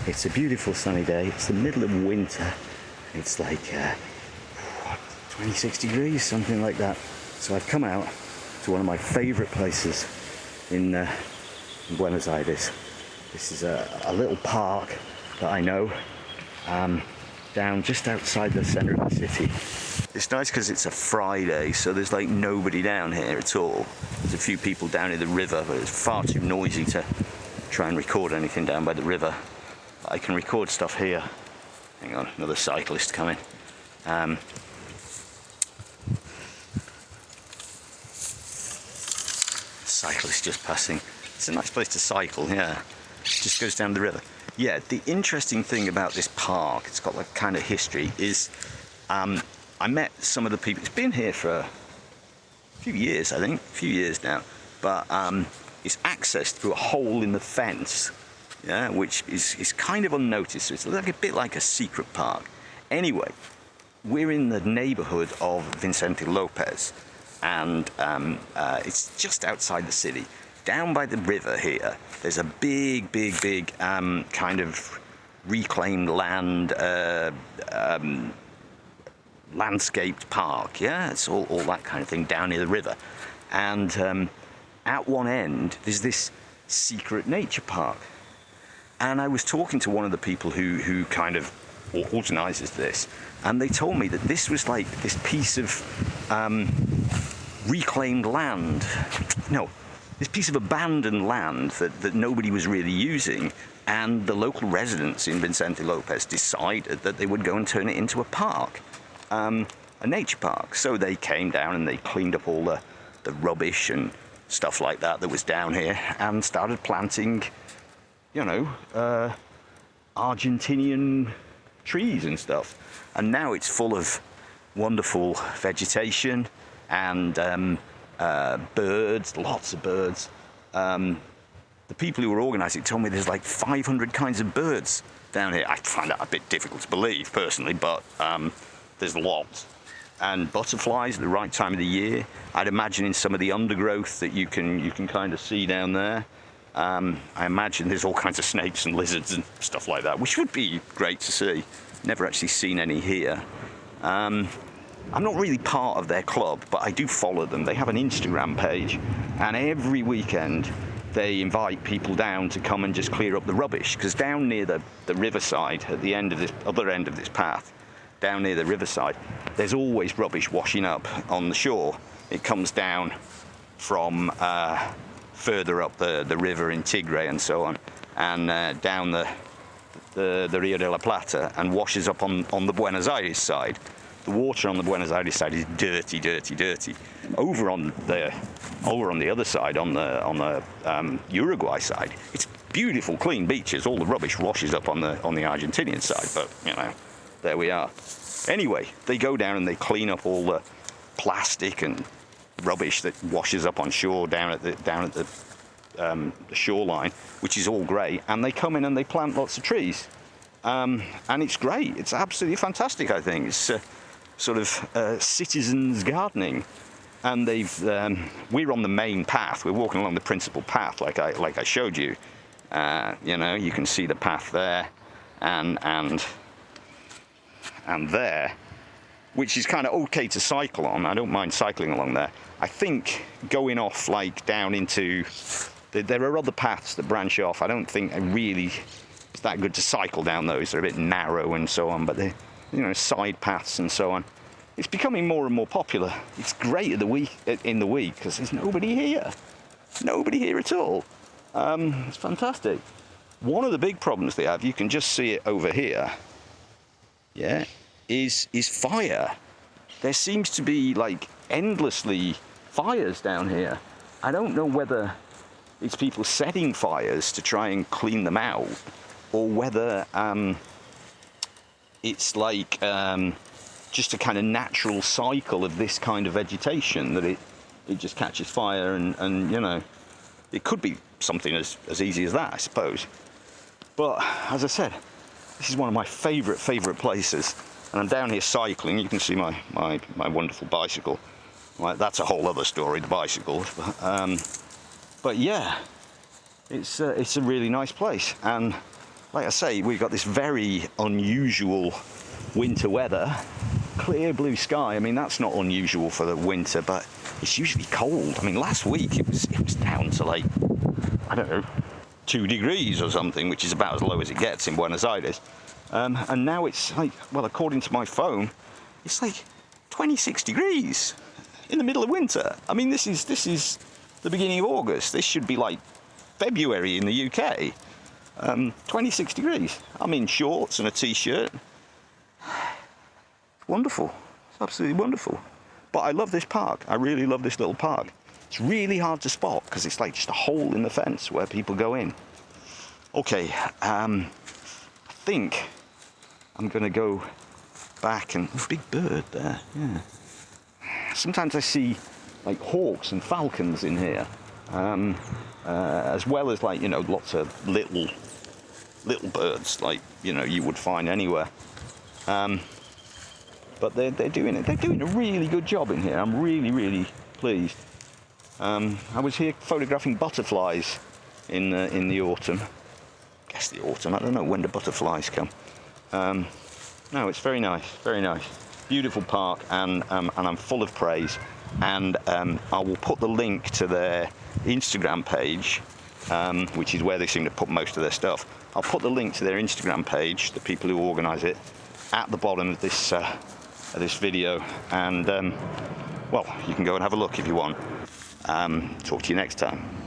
It's a beautiful sunny day. It's the middle of winter. It's like 26 degrees, something like that. So I've come out to one of my favorite places in Buenos Aires. This is a little park that I know down just outside the center of the city. It's nice because it's a Friday, so there's like nobody down here at all. There's a few people down near the river, but it's far too noisy to try and record anything down by the river. I can record stuff here. Hang on, another cyclist coming. Cyclist just passing. It's a nice place to cycle, yeah. Just goes down the river. Yeah, the interesting thing about this park, it's got like kind of history, is I met some of the people. It's been here for a few years, I think, a few years now, but it's accessed through a hole in the fence, yeah, which is kind of unnoticed. So it's like a bit like a secret park. Anyway, we're in the neighborhood of Vincente Lopez, and it's just outside the city. Down by the river here, there's a big kind of reclaimed land, landscaped park, yeah? It's all that kind of thing down near the river. And at one end, there's this secret nature park. And I was talking to one of the people who kind of organizes this, and they told me that this was like this piece of reclaimed land. No, this piece of abandoned land that nobody was really using, and the local residents in Vincente Lopez decided that they would go and turn it into a park, a nature park. So they came down and they cleaned up all the rubbish and stuff like that was down here, and started planting, you know, Argentinian trees and stuff. And now it's full of wonderful vegetation and birds, lots of birds. The people who were organising it told me there's like 500 kinds of birds down here. I find that a bit difficult to believe personally, but there's lots. And butterflies at the right time of the year. I'd imagine in some of the undergrowth that you can kind of see down there. I imagine there's all kinds of snakes and lizards and stuff like that, which would be great to see. Never actually seen any here. I'm not really part of their club, but I do follow them. They have an Instagram page, and every weekend they invite people down to come and just clear up the rubbish, because down near the riverside, at the end of this other end of this path, down near the riverside, there's always rubbish washing up on the shore. It comes down from further up the river in Tigre and so on, and down the Rio de la Plata, and washes up on the Buenos Aires side. The water on the Buenos Aires side is dirty. Over on the other side, on the Uruguay side, it's beautiful, clean beaches. All the rubbish washes up on the Argentinian side, but you know, there we are. Anyway, they go down and they clean up all the plastic and rubbish that washes up on shore down at the shoreline, which is all great. And they come in and they plant lots of trees, and it's great. It's absolutely fantastic. I think it's sort of citizens gardening. And we're on the main path. We're walking along the principal path, like I showed you. You know, you can see the path there, and there, which is kind of okay to cycle on. I don't mind cycling along there. I think going off like down into, there are other paths that branch off. I don't think it's that good to cycle down those. They're a bit narrow and so on, but they're, you know, side paths and so on. It's becoming more and more popular. It's great in the week because there's nobody here. Nobody here at all. It's fantastic. One of the big problems they have, you can just see it over here, yeah, is fire. There seems to be like endlessly fires down here. I don't know whether it's people setting fires to try and clean them out, or whether it's like just a kind of natural cycle of this kind of vegetation, that it just catches fire, and you know, it could be something as easy as that, I suppose. But as I said, this is one of my favorite places, and I'm down here cycling. You can see my wonderful bicycle. Well, that's a whole other story, the bicycle. But yeah, it's a really nice place, and like I say, we've got this very unusual winter weather. Clear blue sky. I mean, that's not unusual for the winter, but it's usually cold. I mean, last week it was down to like, I don't know, 2 degrees or something, which is about as low as it gets in Buenos Aires. And now it's like, well, according to my phone, it's like 26 degrees in the middle of winter. I mean, this is the beginning of August. This should be like February in the UK. 26 degrees. I'm in shorts and a t-shirt. Wonderful. It's absolutely wonderful. But I love this park. I really love this little park. It's really hard to spot because it's like just a hole in the fence where people go in. Okay, I think I'm going to go back and... Oh, big bird there, yeah. Sometimes I see like hawks and falcons in here, as well as like, you know, lots of little birds like, you know, you would find anywhere. But they're doing it. They're doing a really good job in here. I'm really pleased. I was here photographing butterflies in the autumn. I guess the autumn. I don't know when the butterflies come. No, it's very nice. Very nice. Beautiful park, and I'm full of praise. And I will put the link to their Instagram page, which is where they seem to put most of their stuff. I'll put the link to their Instagram page, the people who organise it, at the bottom of this video, and well, you can go and have a look if you want. Talk to you next time.